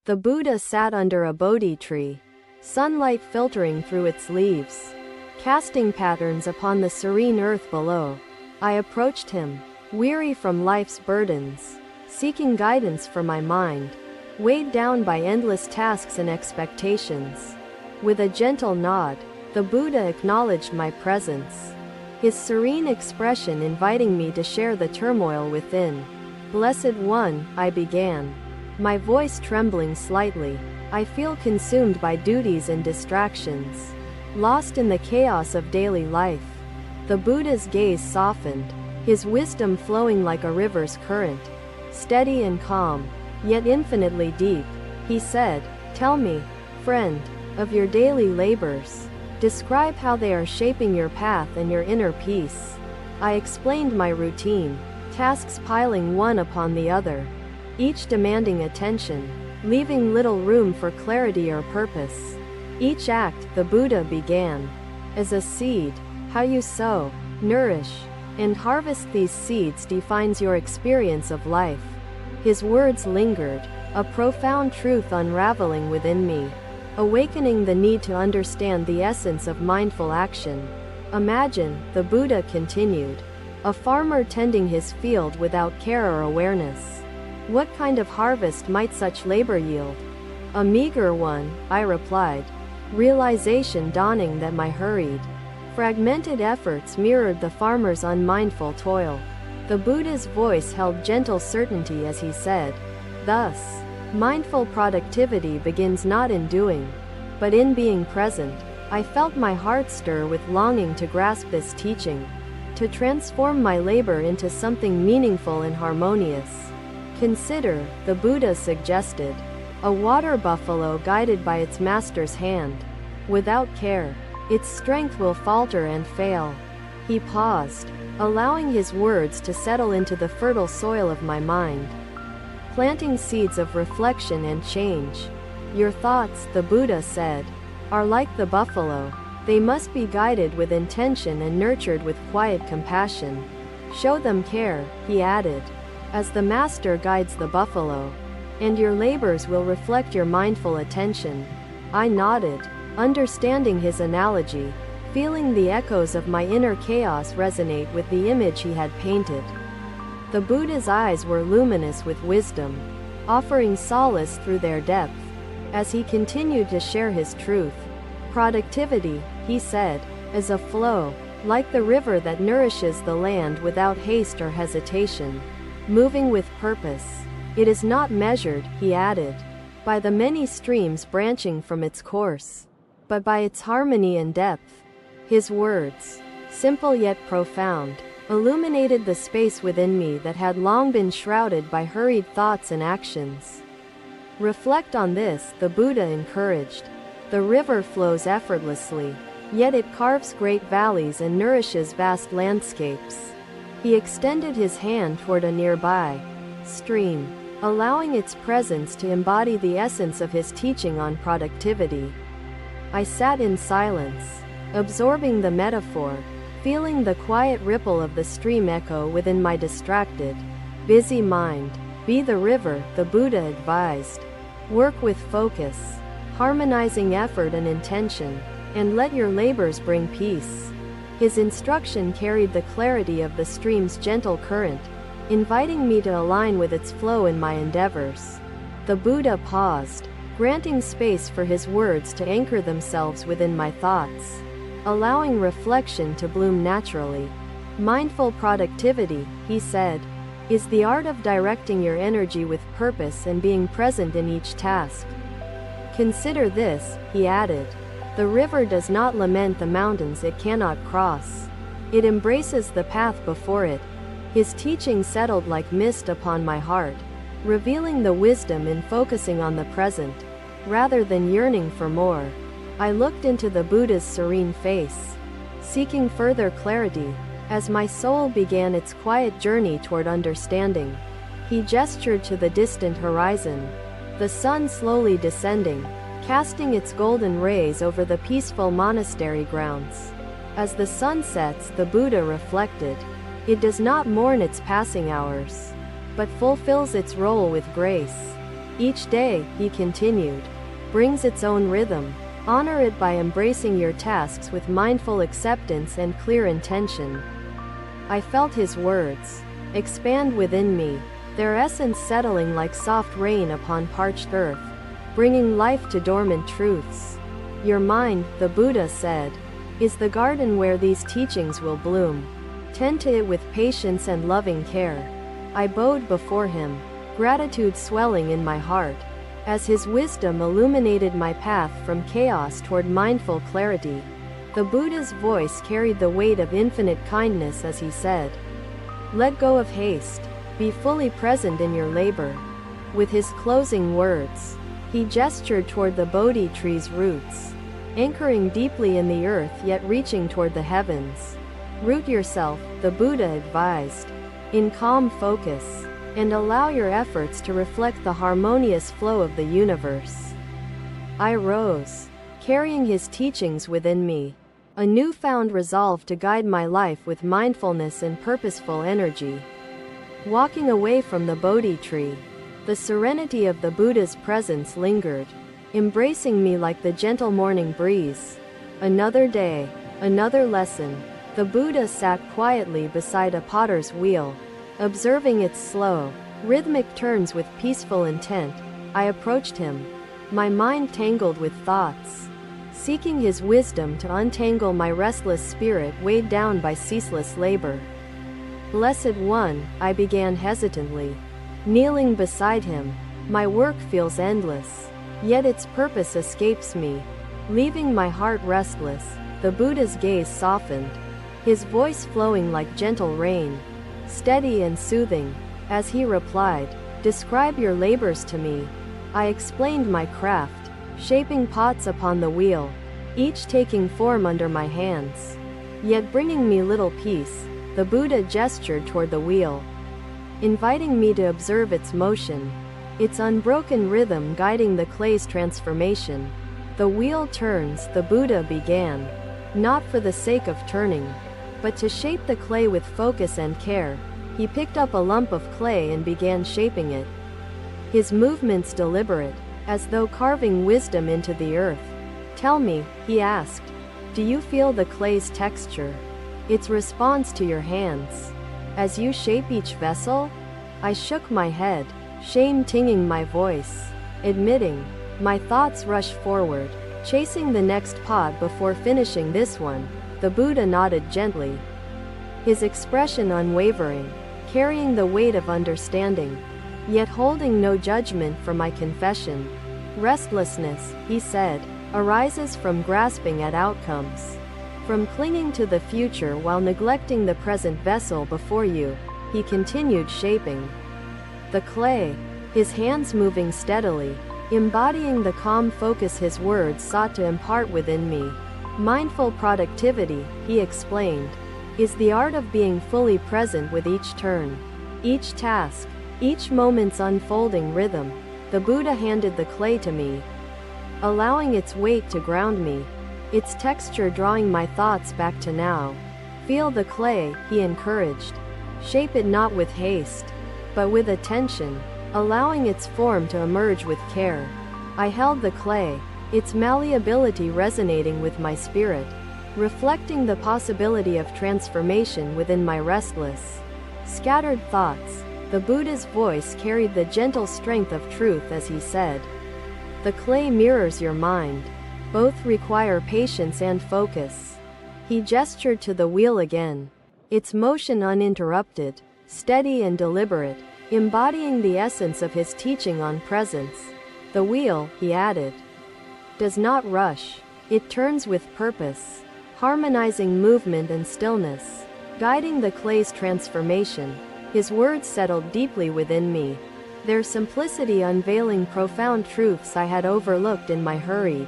The Buddha sat under a Bodhi tree, sunlight filtering through its leaves, casting patterns upon the serene earth below. I approached him, weary from life's burdens, seeking guidance for my mind, weighed down by endless tasks and expectations. With a gentle nod, the Buddha acknowledged my presence, his serene expression inviting me to share the turmoil within. "Blessed One," I began, my voice trembling slightly. "I feel consumed by duties and distractions, lost in the chaos of daily life." The Buddha's gaze softened, his wisdom flowing like a river's current, steady and calm, yet infinitely deep. He said, "Tell me, friend, of your daily labors. Describe how they are shaping your path and your inner peace." I explained my routine, tasks piling one upon the other, each demanding attention, leaving little room for clarity or purpose. "Each act," the Buddha began, "is a seed. How you sow, nourish, and harvest these seeds defines your experience of life." His words lingered, a profound truth unraveling within me, awakening the need to understand the essence of mindful action. "Imagine," the Buddha continued, "a farmer tending his field without care or awareness. What kind of harvest might such labor yield?" "A meager one," I replied, realization dawning that my hurried, fragmented efforts mirrored the farmer's unmindful toil. The Buddha's voice held gentle certainty as he said, "Thus, mindful productivity begins not in doing, but in being present." I felt my heart stir with longing to grasp this teaching, to transform my labor into something meaningful and harmonious. "Consider," the Buddha suggested, "a water buffalo guided by its master's hand. Without care, its strength will falter and fail." He paused, allowing his words to settle into the fertile soil of my mind, planting seeds of reflection and change. "Your thoughts," the Buddha said, "are like the buffalo. They must be guided with intention and nurtured with quiet compassion. Show them care," he added, "as the master guides the buffalo, and your labors will reflect your mindful attention." I nodded, understanding his analogy, feeling the echoes of my inner chaos resonate with the image he had painted. The Buddha's eyes were luminous with wisdom, offering solace through their depth. As he continued to share his truth, "Productivity," he said, "is a flow, like the river that nourishes the land without haste or hesitation, moving with purpose. It is not measured," he added, "by the many streams branching from its course, but by its harmony and depth." His words, simple yet profound, illuminated the space within me that had long been shrouded by hurried thoughts and actions. "Reflect on this," the Buddha encouraged. "The river flows effortlessly, yet it carves great valleys and nourishes vast landscapes." He extended his hand toward a nearby stream, allowing its presence to embody the essence of his teaching on productivity. I sat in silence, absorbing the metaphor, feeling the quiet ripple of the stream echo within my distracted, busy mind. "Be the river," the Buddha advised. "Work with focus, harmonizing effort and intention, and let your labors bring peace." His instruction carried the clarity of the stream's gentle current, inviting me to align with its flow in my endeavors. The Buddha paused, granting space for his words to anchor themselves within my thoughts, allowing reflection to bloom naturally. "Mindful productivity," he said, "is the art of directing your energy with purpose and being present in each task. Consider this," he added, "the river does not lament the mountains it cannot cross. It embraces the path before it." His teaching settled like mist upon my heart, revealing the wisdom in focusing on the present, rather than yearning for more. I looked into the Buddha's serene face, seeking further clarity, as my soul began its quiet journey toward understanding. He gestured to the distant horizon, the sun slowly descending, casting its golden rays over the peaceful monastery grounds. As the sun sets, the Buddha reflected, it does not mourn its passing hours, but fulfills its role with grace. Each day, he continued, brings its own rhythm. Honor it by embracing your tasks with mindful acceptance and clear intention. I felt his words expand within me, their essence settling like soft rain upon parched earth, bringing life to dormant truths. Your mind, the Buddha said, is the garden where these teachings will bloom. Tend to it with patience and loving care. I bowed before him, gratitude swelling in my heart, as his wisdom illuminated my path from chaos toward mindful clarity. The Buddha's voice carried the weight of infinite kindness as he said, let go of haste, be fully present in your labor. With his closing words, he gestured toward the Bodhi tree's roots, anchoring deeply in the earth yet reaching toward the heavens. Root yourself, the Buddha advised, in calm focus, and allow your efforts to reflect the harmonious flow of the universe. I rose, carrying his teachings within me, a newfound resolve to guide my life with mindfulness and purposeful energy. Walking away from the Bodhi tree, the serenity of the Buddha's presence lingered, embracing me like the gentle morning breeze. Another day, another lesson. The Buddha sat quietly beside a potter's wheel, observing its slow, rhythmic turns with peaceful intent. I approached him, my mind tangled with thoughts, seeking his wisdom to untangle my restless spirit weighed down by ceaseless labor. Blessed One, I began hesitantly, kneeling beside him. My work feels endless, yet its purpose escapes me, leaving my heart restless. The Buddha's gaze softened, his voice flowing like gentle rain, steady and soothing, as he replied, describe your labors to me. I explained my craft, shaping pots upon the wheel, each taking form under my hands, yet bringing me little peace. The Buddha gestured toward the wheel, inviting me to observe its motion, its unbroken rhythm guiding the clay's transformation. The wheel turns, the Buddha began, not for the sake of turning, but to shape the clay with focus and care. He picked up a lump of clay and began shaping it, his movements deliberate, as though carving wisdom into the earth. Tell me, he asked, do you feel the clay's texture, its response to your hands, as you shape each vessel? I shook my head, shame tinging my voice, admitting, my thoughts rushed forward, chasing the next pot before finishing this one. The Buddha nodded gently, his expression unwavering, carrying the weight of understanding, yet holding no judgment for my confession. Restlessness, he said, arises from grasping at outcomes, from clinging to the future while neglecting the present vessel before you. He continued shaping the clay, his hands moving steadily, embodying the calm focus his words sought to impart within me. Mindful productivity, he explained, is the art of being fully present with each turn, each task, each moment's unfolding rhythm. The Buddha handed the clay to me, allowing its weight to ground me, its texture drawing my thoughts back to now. Feel the clay, he encouraged. Shape it not with haste, but with attention, allowing its form to emerge with care. I held the clay, its malleability resonating with my spirit, reflecting the possibility of transformation within my restless, scattered thoughts. The Buddha's voice carried the gentle strength of truth as he said, the clay mirrors your mind. Both require patience and focus. He gestured to the wheel again, its motion uninterrupted, steady and deliberate, embodying the essence of his teaching on presence. The wheel, he added, does not rush. It turns with purpose, harmonizing movement and stillness, guiding the clay's transformation. His words settled deeply within me, their simplicity unveiling profound truths I had overlooked in my hurried,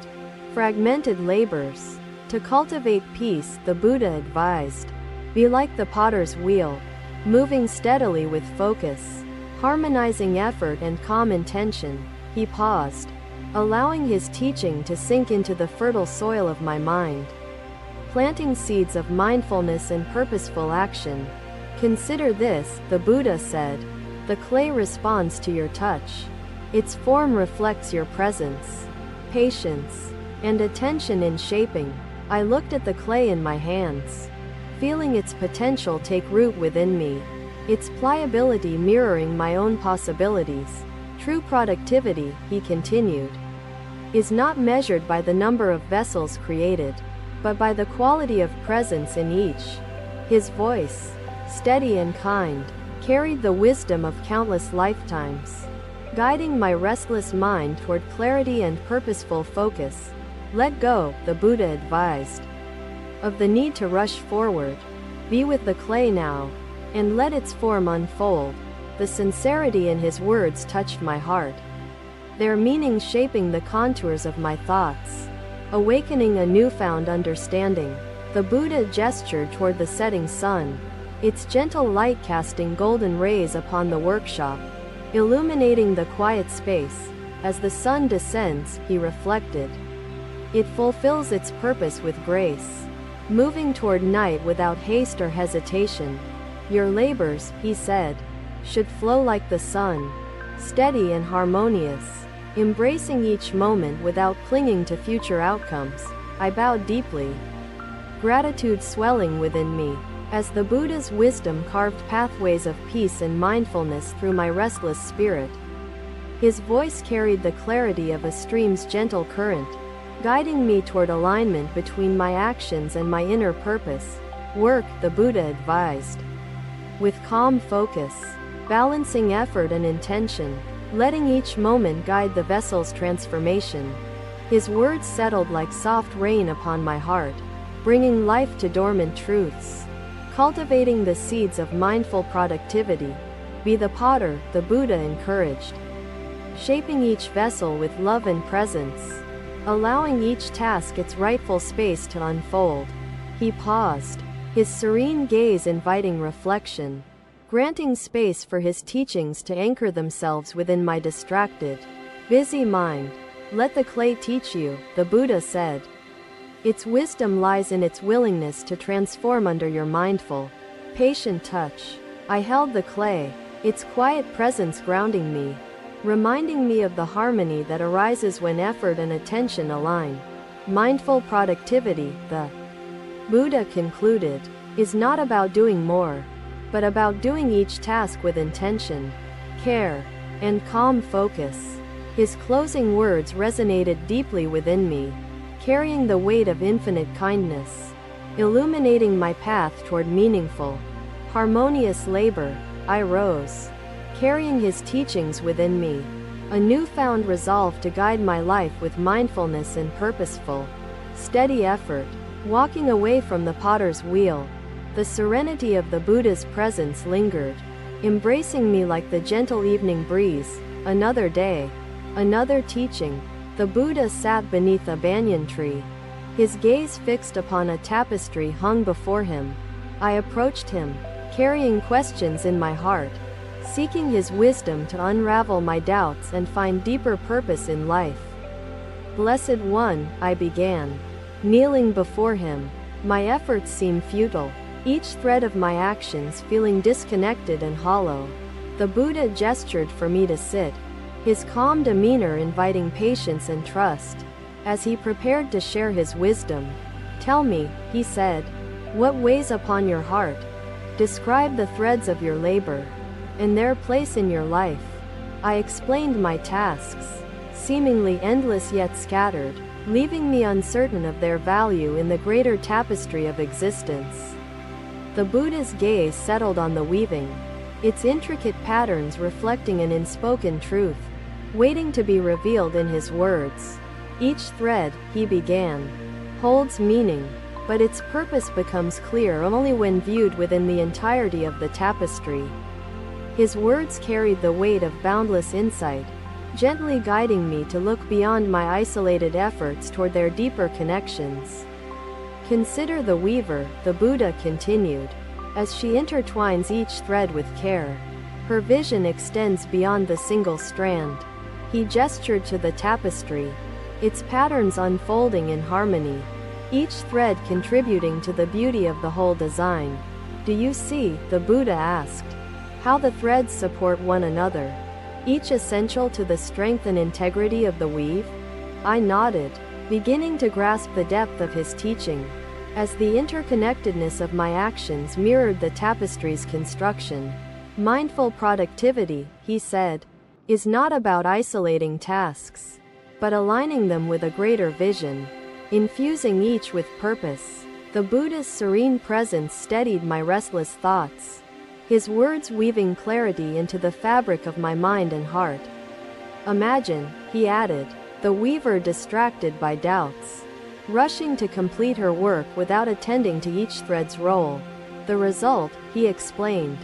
fragmented labors. To cultivate peace, the Buddha advised, be like the potter's wheel, moving steadily with focus, harmonizing effort and calm intention. He paused, allowing his teaching to sink into the fertile soil of my mind, planting seeds of mindfulness and purposeful action. Consider this, the Buddha said, the clay responds to your touch, Its form reflects your presence, patience, and attention in shaping. I looked at the clay in my hands, feeling its potential take root within me, its pliability mirroring my own possibilities. True productivity, he continued, is not measured by the number of vessels created, but by the quality of presence in each. His voice, steady and kind, carried the wisdom of countless lifetimes, guiding my restless mind toward clarity and purposeful focus. Let go, the Buddha advised, of the need to rush forward. Be with the clay now, and let its form unfold. The sincerity in his words touched my heart, their meaning shaping the contours of my thoughts, awakening a newfound understanding. The Buddha gestured toward the setting sun, its gentle light casting golden rays upon the workshop, illuminating the quiet space. As the sun descends, he reflected, it fulfills its purpose with grace, moving toward night without haste or hesitation. Your labors, he said, should flow like the sun, steady and harmonious, embracing each moment without clinging to future outcomes. I bowed deeply, gratitude swelling within me, as the Buddha's wisdom carved pathways of peace and mindfulness through my restless spirit. His voice carried the clarity of a stream's gentle current, guiding me toward alignment between my actions and my inner purpose. Work, the Buddha advised, with calm focus, balancing effort and intention, letting each moment guide the vessel's transformation. His words settled like soft rain upon my heart, bringing life to dormant truths, cultivating the seeds of mindful productivity. Be the potter, the Buddha encouraged, shaping each vessel with love and presence, allowing each task its rightful space to unfold. He paused, his serene gaze inviting reflection, granting space for his teachings to anchor themselves within my distracted, busy mind. Let the clay teach you, the Buddha said. Its wisdom lies in its willingness to transform under your mindful, patient touch. I held the clay, its quiet presence grounding me, reminding me of the harmony that arises when effort and attention align. Mindful productivity, the Buddha concluded, is not about doing more, but about doing each task with intention, care, and calm focus. His closing words resonated deeply within me, carrying the weight of infinite kindness, illuminating my path toward meaningful, harmonious labor. I rose, carrying his teachings within me, a newfound resolve to guide my life with mindfulness and purposeful, steady effort. Walking away from the potter's wheel, the serenity of the Buddha's presence lingered, embracing me like the gentle evening breeze. Another day, another teaching. The Buddha sat beneath a banyan tree, his gaze fixed upon a tapestry hung before him. I approached him, carrying questions in my heart, seeking his wisdom to unravel my doubts and find deeper purpose in life. Blessed One, I began, kneeling before him. My efforts seemed futile, each thread of my actions feeling disconnected and hollow. The Buddha gestured for me to sit, his calm demeanor inviting patience and trust. As he prepared to share his wisdom, "Tell me," he said, "what weighs upon your heart? Describe the threads of your labor and their place in your life." I explained my tasks, seemingly endless yet scattered, leaving me uncertain of their value in the greater tapestry of existence. The Buddha's gaze settled on the weaving, its intricate patterns reflecting an unspoken truth, waiting to be revealed in his words. Each thread, he began, holds meaning, but its purpose becomes clear only when viewed within the entirety of the tapestry. His words carried the weight of boundless insight, gently guiding me to look beyond my isolated efforts toward their deeper connections. Consider the weaver, the Buddha continued, as she intertwines each thread with care. Her vision extends beyond the single strand. He gestured to the tapestry, its patterns unfolding in harmony, each thread contributing to the beauty of the whole design. "Do you see," the Buddha asked, "how the threads support one another, each essential to the strength and integrity of the weave? I nodded, beginning to grasp the depth of his teaching, as the interconnectedness of my actions mirrored the tapestry's construction. Mindful productivity, he said, is not about isolating tasks, but aligning them with a greater vision, infusing each with purpose. The Buddha's serene presence steadied my restless thoughts, his words weaving clarity into the fabric of my mind and heart. Imagine, he added, the weaver distracted by doubts, rushing to complete her work without attending to each thread's role. The result, he explained,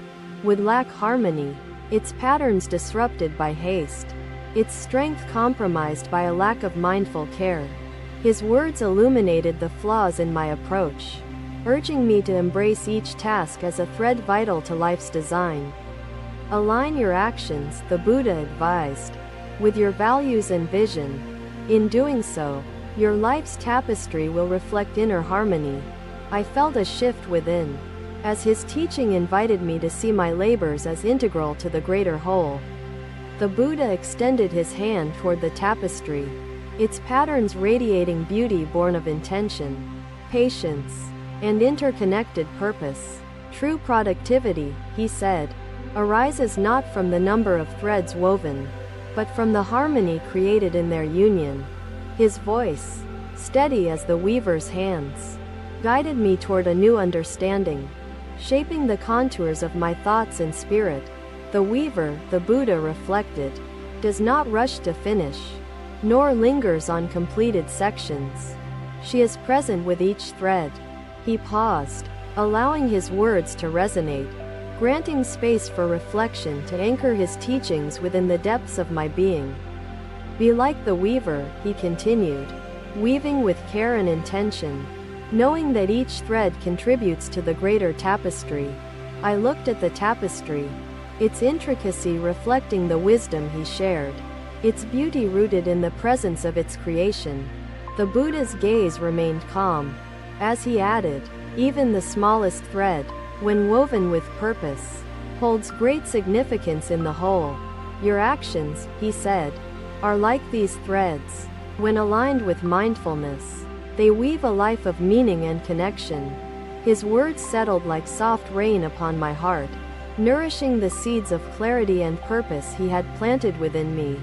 would lack harmony, its patterns disrupted by haste, its strength compromised by a lack of mindful care. His words illuminated the flaws in my approach, urging me to embrace each task as a thread vital to life's design. Align your actions, the Buddha advised, with your values and vision. In doing so, your life's tapestry will reflect inner harmony. I felt a shift within, as his teaching invited me to see my labors as integral to the greater whole. The Buddha extended his hand toward the tapestry, its patterns radiating beauty born of intention, patience, and interconnected purpose. True productivity, he said, arises not from the number of threads woven, but from the harmony created in their union. His voice, steady as the weaver's hands, guided me toward a new understanding, shaping the contours of my thoughts and spirit. The weaver, the Buddha reflected, does not rush to finish, nor lingers on completed sections. She is present with each thread. He paused, allowing his words to resonate, granting space for reflection to anchor his teachings within the depths of my being. Be like the weaver, he continued, weaving with care and intention, knowing that each thread contributes to the greater tapestry. I looked at the tapestry, its intricacy reflecting the wisdom he shared, its beauty rooted in the presence of its creation. The Buddha's gaze remained calm, as he added, even the smallest thread, when woven with purpose, holds great significance in the whole. Your actions, he said, are like these threads. When aligned with mindfulness, they weave a life of meaning and connection. His words settled like soft rain upon my heart, nourishing the seeds of clarity and purpose he had planted within me.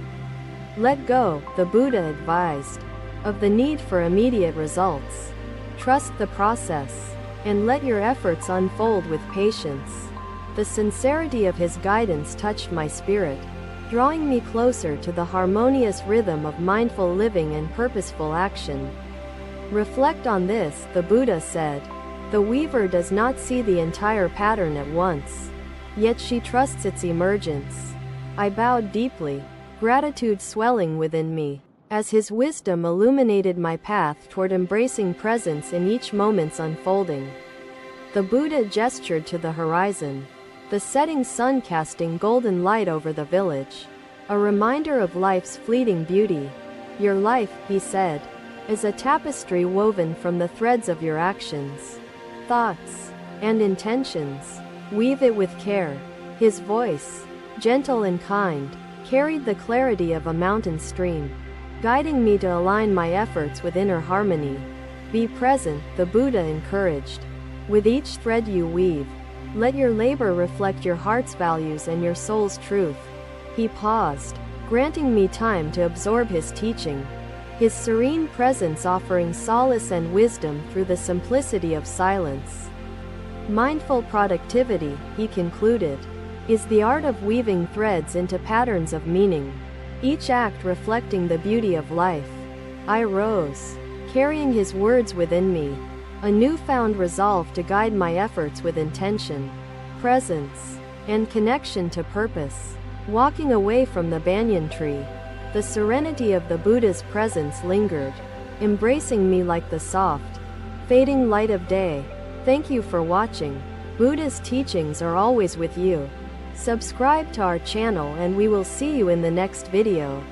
Let go, the Buddha advised, of the need for immediate results. Trust the process, and let your efforts unfold with patience. The sincerity of his guidance touched my spirit, drawing me closer to the harmonious rhythm of mindful living and purposeful action. Reflect on this, the Buddha said. The weaver does not see the entire pattern at once, yet she trusts its emergence. I bowed deeply, gratitude swelling within me, as his wisdom illuminated my path toward embracing presence in each moment's unfolding. The Buddha gestured to the horizon, the setting sun casting golden light over the village, a reminder of life's fleeting beauty. Your life, he said, is a tapestry woven from the threads of your actions, thoughts, and intentions. Weave it with care. His voice, gentle and kind, carried the clarity of a mountain stream, guiding me to align my efforts with inner harmony. Be present, the Buddha encouraged. With each thread you weave, let your labor reflect your heart's values and your soul's truth. He paused, granting me time to absorb his teaching, his serene presence offering solace and wisdom through the simplicity of silence. Mindful productivity, he concluded, is the art of weaving threads into patterns of meaning, each act reflecting the beauty of life. I rose, carrying his words within me, a newfound resolve to guide my efforts with intention, presence, and connection to purpose. Walking away from the banyan tree, the serenity of the Buddha's presence lingered, embracing me like the soft, fading light of day. Thank you for watching. Buddha's teachings are always with you. Subscribe to our channel and we will see you in the next video.